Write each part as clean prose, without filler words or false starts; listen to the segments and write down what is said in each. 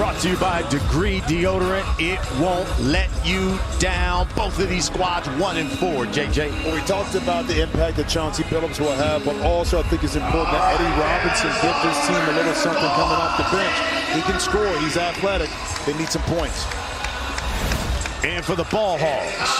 Brought to you by Degree Deodorant. It won't let you down. Both of these squads 1 and 4, JJ. Well, we talked about the impact that Chauncey Billups will have, but also I think it's important that Eddie Robinson give this team a little something coming off the bench. He can score. He's athletic. They need some points. And for the Ball Hogs.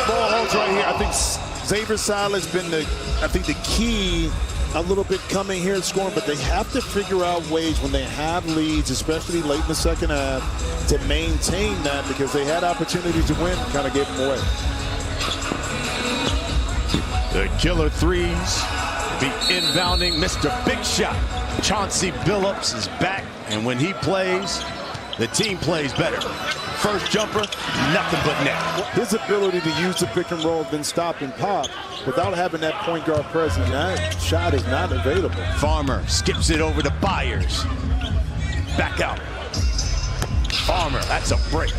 Ball Hogs right here. I think Xavier Silas has been the key a little bit coming here and scoring, but they have to figure out ways when they have leads, especially late in the second half, to maintain that, because they had opportunities to win, kind of gave them away. The Killer 3's be inbounding Mr. Big Shot. Chauncey Billups is back, and when he plays, the team plays better. First jumper, nothing but net. His ability to use the pick and roll, then stop and pop, without having that point guard presence, that shot is not available. Farmer skips it over to Byers. Back out. Farmer, that's a break.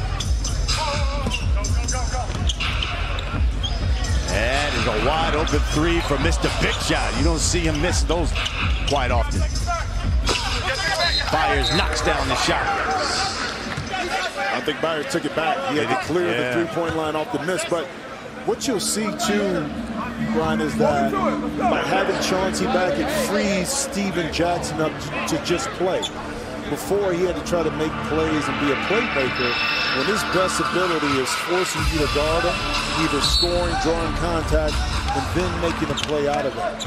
That is a wide open three for Mr. Big Shot. You don't see him miss those quite often. Byers knocks down the shot. I think Byers took it back. He had to clear the three-point line off the miss. But what you'll see, too, Brian, is that by having Chauncey back, it frees Steven Jackson up to just play. Before, he had to try to make plays and be a playmaker, when his best ability is forcing you to guard him, either scoring, drawing contact, and then making a play out of it.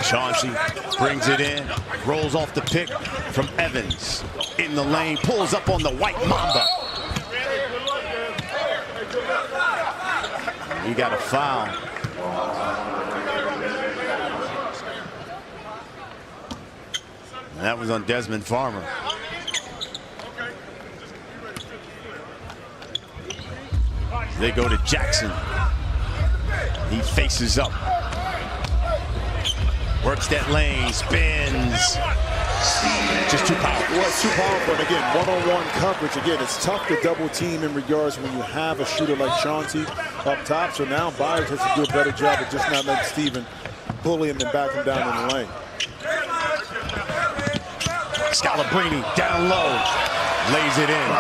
Chauncey brings it in, rolls off the pick from Evans. In the lane, pulls up on the White Mamba. He got a foul. And that was on Desmond Farmer. They go to Jackson. He faces up. Works that lane, spins. Just too powerful. Well, it's too powerful. And again, one-on-one coverage. Again, it's tough to double team in regards when you have a shooter like Chauncey up top. So now Byers has to do a better job of just not letting Steven bully him and back him down in the lane. Scalabrini down low, lays it in.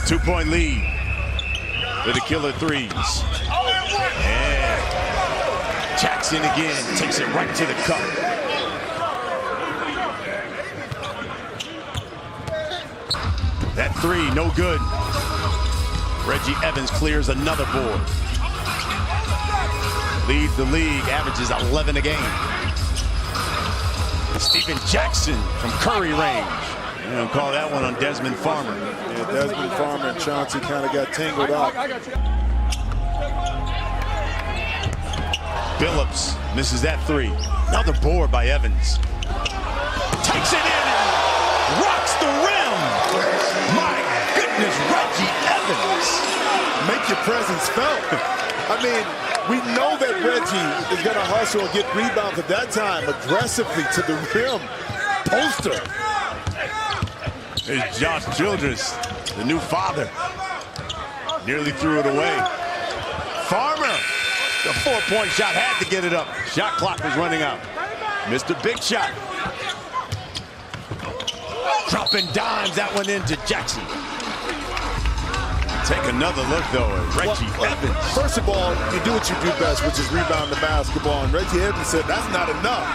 Two-point lead for the Killer 3's. And Jackson again takes it right to the cup. That three, no good. Reggie Evans clears another board. Leads the league, averages 11 a game. Steven Jackson from Curry range. You don't call that one on Desmond Farmer. Yeah, Desmond Farmer and Chauncey kind of got tangled up. Billups misses that three. Another board by Evans. Takes it in and rocks the rim. My goodness, Reggie Evans. Make your presence felt. I mean, we know that Reggie is going to hustle and get rebounds at that time aggressively to the rim. Poster. There's Josh Childress, the new father. Nearly threw it away. Farmer, the four-point shot, had to get it up. Shot clock was running out. Mr. Big Shot. Dropping dimes, that one into Jackson. Take another look, though, at Reggie Evans. First of all, you do what you do best, which is rebound the basketball. And Reggie Evans said, that's not enough.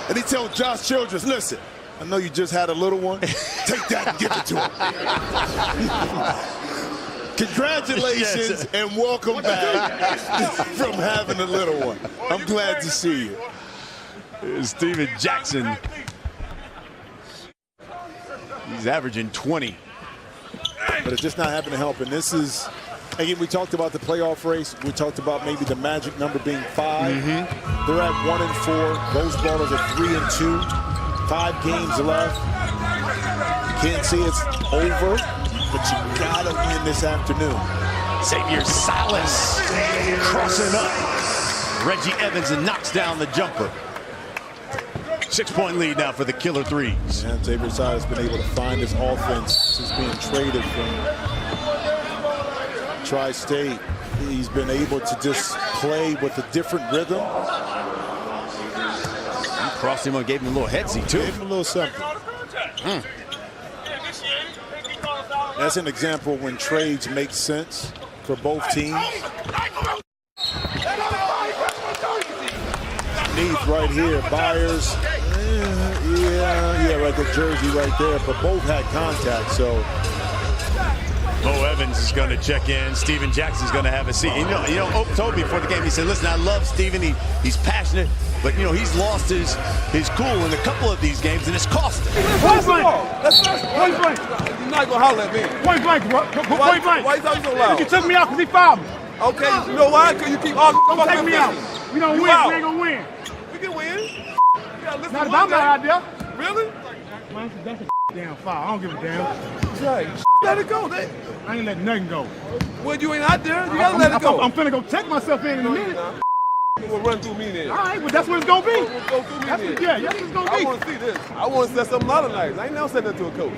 And he told Josh Childress, listen, I know you just had a little one. Take that and give it to him. Congratulations and welcome back from having a little one. I'm glad to see you. Here's Steven Jackson. He's averaging 20. But it's just not having to help. And this is, again, we talked about the playoff race. We talked about maybe the magic number being 5. They're at 1 and 4. Those ballers are 3 and 2. 5 games left. You can't say it's over, but you gotta win this afternoon. Xavier Silas crossing up. Reggie Evans and knocks down the jumper. 6-point lead now for the Killer 3's. And Xavier Silas has been able to find his offense since being traded from Tri-State. he's been able to just play with a different rhythm. He crossed him and gave him a little headsy, too. Gave him a little something. That's an example when trades make sense for both teams. Needs right here, Byers. Yeah, like a jersey right there, but both had contact, so. Mo Evans is going to check in. Steven Jackson's going to have a seat. You know, Oak told me before the game, he said, listen, I love Steven. He's passionate, but, you know, he's lost his cool in a couple of these games, and it's cost him. Point blank. Point blank. You're not going to holler at me. Point blank, bro. Point blank. Why you talking so loud? You took me out because he fouled me. Okay, you know why? Because you keep arguing. Don't take me out. We don't win. We ain't going to win. We can win. Not about that idea. Really? Man, that's a damn foul. I don't give a damn. Right. Let it go. I ain't letting nothing go. Well, you ain't out there. You gotta let it go. I'm finna go check myself in a minute. We'll run through me then. All right, but that's what it's gonna be. We'll go through me then. Yeah, that's what it's gonna be. I want to see this. I want to set something out of night. I ain't never said that to a coach.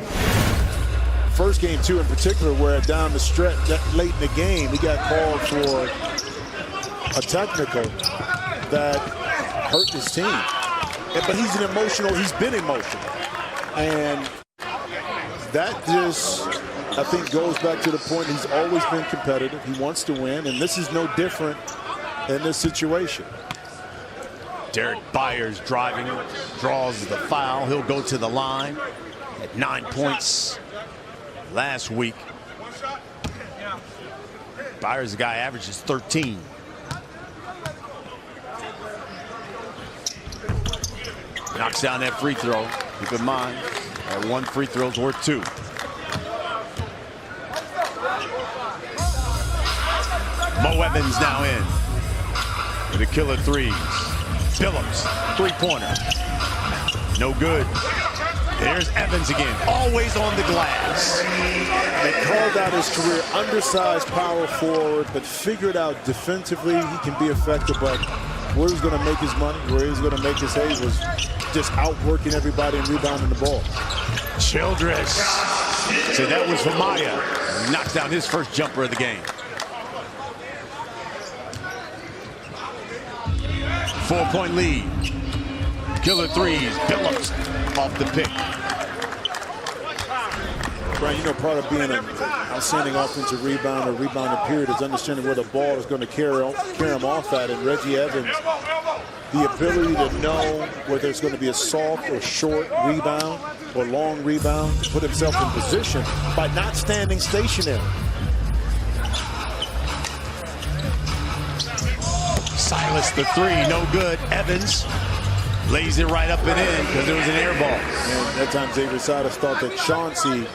First game, too, in particular, where down the stretch, late in the game, he got called for a technical that hurt his team. But he's been emotional. And that just, I think, goes back to the point he's always been competitive. He wants to win, and this is no different in this situation. Derek Byers driving, draws the foul. He'll go to the line at 9 points last week. Byers, the guy, averages 13. Knocks down that free throw. Keep in mind, that one free throw's worth 2. Mo Evans now in with a killer 3's. Phillips, three-pointer. No good. There's Evans again, always on the glass. They called out his career undersized power forward, but figured out defensively he can be effective, but where he's going to make his money, where he's going to make his hay was just outworking everybody and rebounding the ball. Childress. So that was for Maya. He knocks down his first jumper of the game. 4-point lead. Killer 3's. Phillips off the pick. Brian, you know, part of being an outstanding offensive rebound or rebounding period is understanding where the ball is going to carry him off at. And Reggie Evans, the ability to know whether it's going to be a soft or short rebound or long rebound, to put himself in position by not standing stationary. Silas the 3, no good. Evans lays it right up and in because it was an air ball. And at times Xavier Silas thought that Chauncey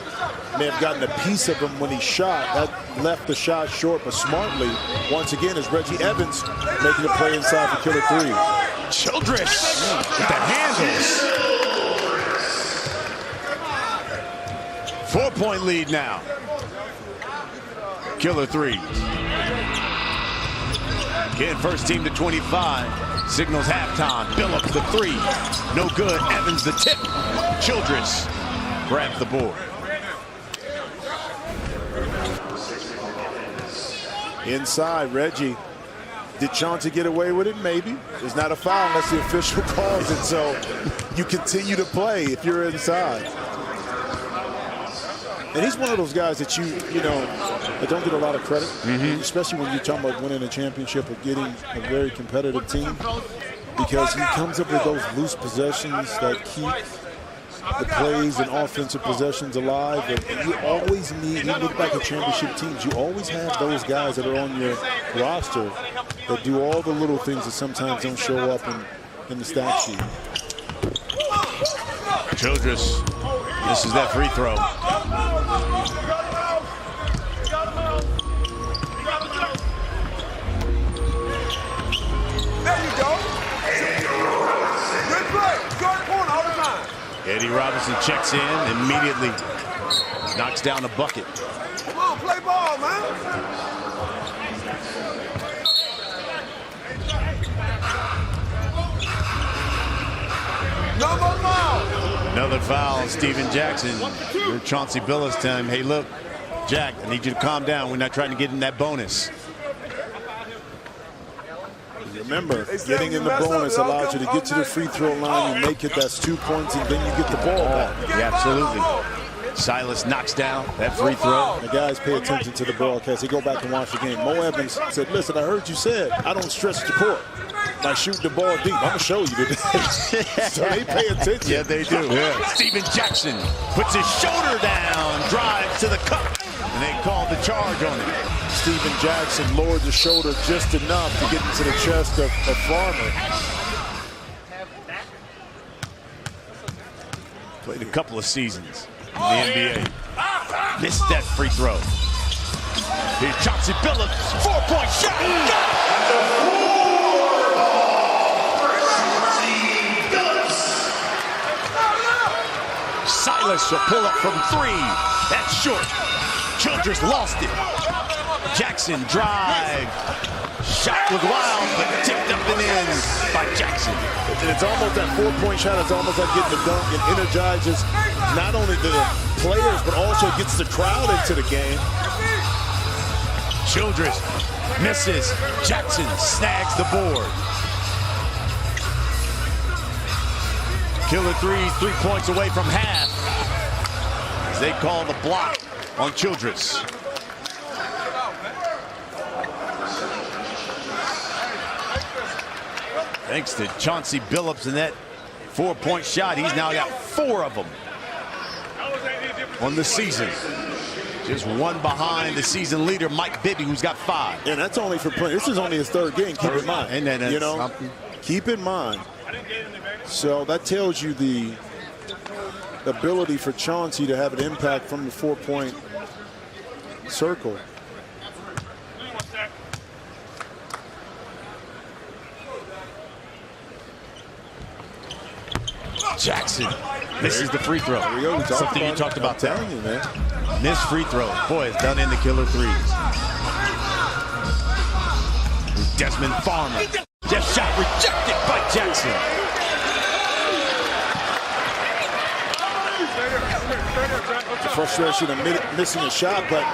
may have gotten a piece of him when he shot. That left the shot short, but smartly, once again, is Reggie Evans making a play inside for Killer 3. Childress with the handles. 4-point lead now. Killer 3. Again, first team to 25. Signals halftime. Phillips the 3. No good. Evans the tip. Childress grabs the board. Inside, Reggie. Did Chauncey get away with it? Maybe. It's not a foul unless the official calls it, so you continue to play if you're inside. And he's one of those guys that you know, that don't get a lot of credit, especially when you're talking about winning a championship or getting a very competitive team, because he comes up with those loose possessions that keep the plays and offensive possessions alive. And you always need, you look back at championship teams, you always have those guys that are on your roster that do all the little things that sometimes don't show up in the stat sheet. Childress misses that free throw. There you go. Good play. Short corner all the time. Eddie Robinson checks in immediately. Knocks down a bucket. Come on, play ball, man. No more foul. Another foul, Steven Jackson. Chauncey Billups telling him, hey, look, Jack, I need you to calm down. We're not trying to get in that bonus. Remember, getting in the bonus allows you to get to the free throw line. You make it, that's 2 points, and then you get the ball back. Yeah, absolutely. Silas knocks down that free throw. The guys pay attention to the broadcast. They go back and watch the game. Mo Evans said, listen, I heard you said I don't stretch the court by shooting the ball deep. I'm going to show you today. So they pay attention. Yeah, they do. Yeah. Steven Jackson puts his shoulder down, drives to the cup, and they call the charge on it. Steven Jackson lowered the shoulder just enough to get into the chest of Farmer. Played a couple of seasons in the NBA. Missed that free throw. Here's Chauncey Billups, 4-point shot. Silas will pull up from 3. That's short. Childress lost it. Jackson drive. Shot was wild, but tipped up and in by Jackson. And it's almost that 4-point shot. It's almost like getting the dunk. It energizes not only the players, but also gets the crowd into the game. Childress misses. Jackson snags the board. Killer 3's 3 points away from half. As they call the block on Childress. Thanks to Chauncey Billups and that 4-point shot, he's now got 4 of them on the season. Just one behind the season leader, Mike Bibby, who's got 5. And that's only for playing. This is only his 3rd game, keep in mind. And then you know, keep in mind. So that tells you the ability for Chauncey to have an impact from the 4-point circle. Jackson misses the free throw. There we go. Something you talked about there. You, man. Missed free throw. Boy, it's done in the Killer 3's. Desmond Farmer. Just shot rejected by Jackson. The frustration of missing a shot, but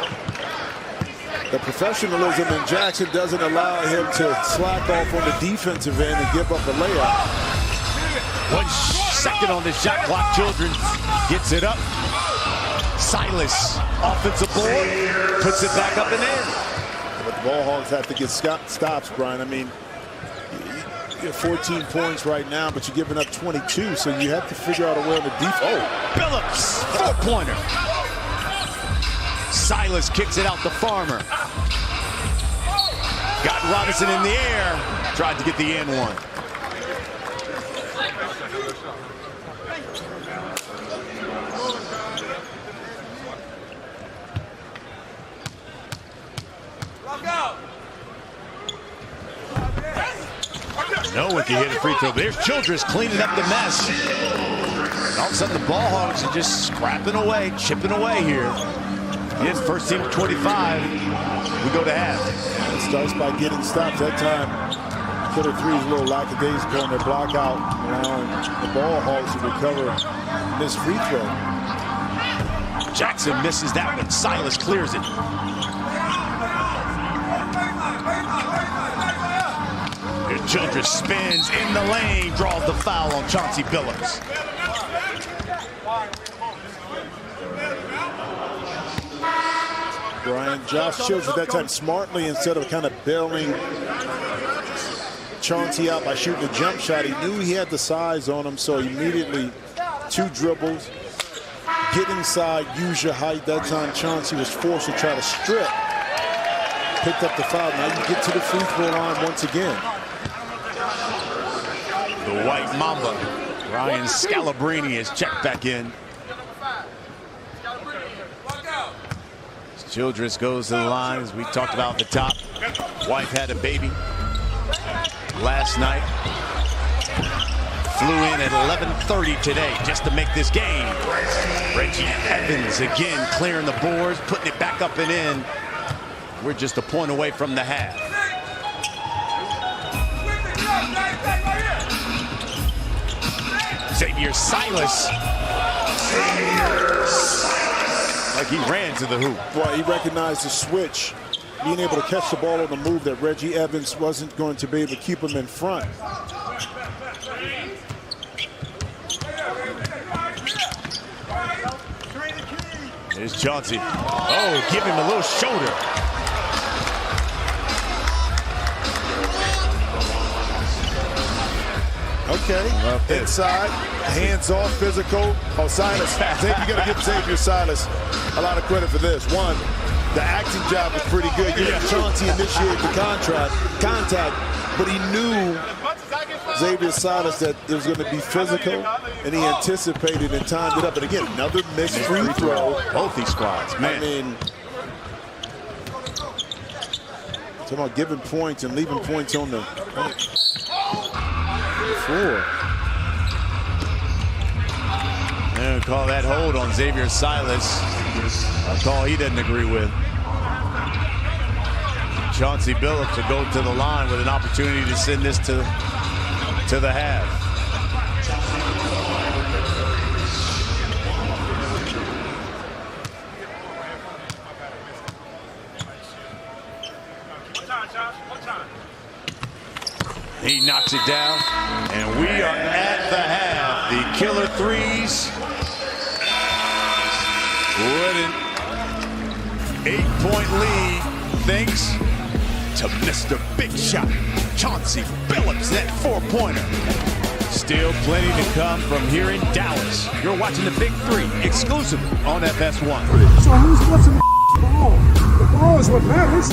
the professionalism in Jackson doesn't allow him to slack off on the defensive end and give up a layup. 1 second on the shot clock. Children gets it up. Silas, offensive board, puts it back up and in. But the Ball Hogs have to get stops, Brian. I mean, you have 14 points right now, but you're giving up 22, so you have to figure out a way on the defense. Oh, Billups, 4-pointer. Silas kicks it out to Farmer. Got Robinson in the air. Tried to get the and one. No one can hit a free throw, but there's Childress cleaning up the mess. And all of a sudden, the Ball Hogs are just scrapping away, chipping away here. Yes, first team 25. We go to half. It starts by getting stops. That time, Killer 3's a little lackadaisical on their block out. Allowing the Ball Hogs to recover this free throw. Jackson misses that one. Silas clears it. Childress spins in the lane, draws the foul on Chauncey Billups. Brian, Josh Childress at that time smartly, instead of kind of bailing Chauncey out by shooting a jump shot, he knew he had the size on him, so immediately 2 dribbles, get inside, use your height. That time Chauncey was forced to try to strip. Picked up the foul. Now you get to the free throw line once again. The White Mamba, Ryan Scalabrine, is checked back in. Childress goes to the line, as we talked about at the top. Wife had a baby last night. Flew in at 11:30 today just to make this game. Reggie Evans again clearing the boards, putting it back up and in. We're just a point away from the half. Xavier Silas. Like he ran to the hoop. Boy, he recognized the switch being able to catch the ball on the move that Reggie Evans wasn't going to be able to keep him in front. There's Chauncey. Oh, give him a little shoulder. Okay, inside, hands off, physical. Oh, Silas, Xavier, you got to give Xavier Silas a lot of credit for this. One, the acting job was pretty good. Chauncey initiated the contact, but he knew Xavier Silas that it was going to be physical, and he anticipated and timed it up. And again, another missed free throw. Both these squads, man. I mean, talking about giving points and leaving points on the floor. And call that hold on Xavier Silas. A call he doesn't agree with. Chauncey Billups will go to the line with an opportunity to send this to the half. He knocks it down, and we are at the half. The killer 3's with an 8-point lead thanks to Mr. Big Shot, Chauncey Billups, that 4-pointer. Still plenty to come from here in Dallas. You're watching the Big 3 exclusively on FS1. So who's watching the ball? The ball is what matters.